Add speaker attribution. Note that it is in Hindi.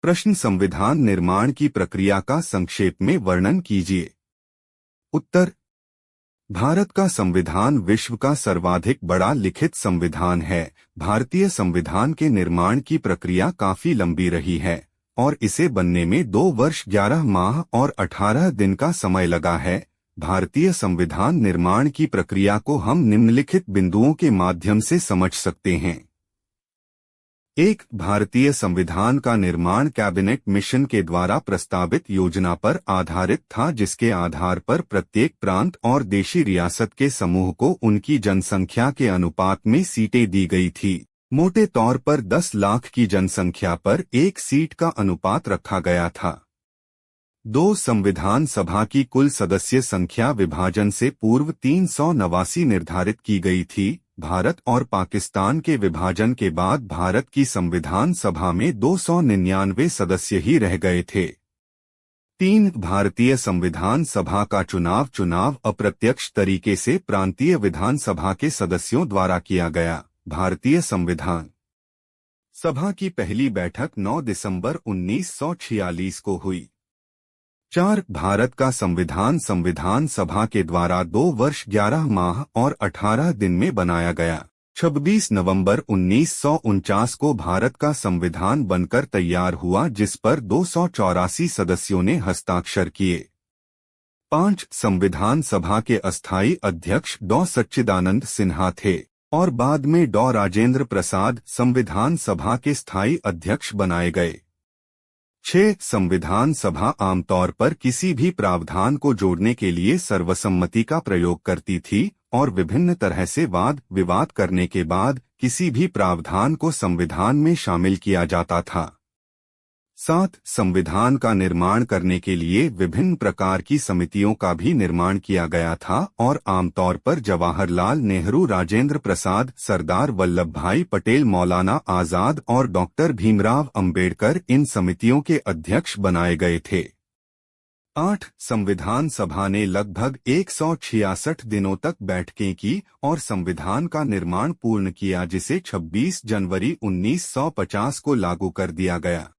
Speaker 1: प्रश्न, संविधान निर्माण की प्रक्रिया का संक्षेप में वर्णन कीजिए। उत्तर, भारत का संविधान विश्व का सर्वाधिक बड़ा लिखित संविधान है। भारतीय संविधान के निर्माण की प्रक्रिया काफी लंबी रही है और इसे बनने में 2 वर्ष 11 माह और 18 दिन का समय लगा है। भारतीय संविधान निर्माण की प्रक्रिया को हम निम्नलिखित बिंदुओं के माध्यम से समझ सकते हैं। 1. भारतीय संविधान का निर्माण कैबिनेट मिशन के द्वारा प्रस्तावित योजना पर आधारित था, जिसके आधार पर प्रत्येक प्रांत और देशी रियासत के समूह को उनकी जनसंख्या के अनुपात में सीटें दी गई थी। मोटे तौर पर 10 लाख की जनसंख्या पर 1 सीट का अनुपात रखा गया था। 2. संविधान सभा की कुल सदस्य संख्या विभाजन से पूर्व 389 निर्धारित की गई थी। भारत और पाकिस्तान के विभाजन के बाद भारत की संविधान सभा में 299 सदस्य ही रह गए थे। 3. भारतीय संविधान सभा का चुनाव अप्रत्यक्ष तरीके से प्रांतीय विधानसभा के सदस्यों द्वारा किया गया। भारतीय संविधान सभा की पहली बैठक 9 दिसंबर 1946 को हुई। 4. भारत का संविधान सभा के द्वारा 2 वर्ष 11 माह और 18 दिन में बनाया गया। 26 नवंबर 1949 को भारत का संविधान बनकर तैयार हुआ, जिस पर 284 सदस्यों ने हस्ताक्षर किए। 5. संविधान सभा के अस्थायी अध्यक्ष डॉ सच्चिदानंद सिन्हा थे और बाद में डॉ राजेंद्र प्रसाद संविधान सभा के स्थायी अध्यक्ष बनाए गए। 6. संविधान सभा आमतौर पर किसी भी प्रावधान को जोड़ने के लिए सर्वसम्मति का प्रयोग करती थी और विभिन्न तरह से वाद विवाद करने के बाद किसी भी प्रावधान को संविधान में शामिल किया जाता था। 7. संविधान का निर्माण करने के लिए विभिन्न प्रकार की समितियों का भी निर्माण किया गया था और आमतौर पर जवाहरलाल नेहरू, राजेंद्र प्रसाद, सरदार वल्लभ भाई पटेल, मौलाना आजाद और डॉक्टर भीमराव अंबेडकर इन समितियों के अध्यक्ष बनाए गए थे। 8. संविधान सभा ने लगभग 166 दिनों तक बैठकें की और संविधान का निर्माण पूर्ण किया, जिसे 26 जनवरी 1950 को लागू कर दिया गया।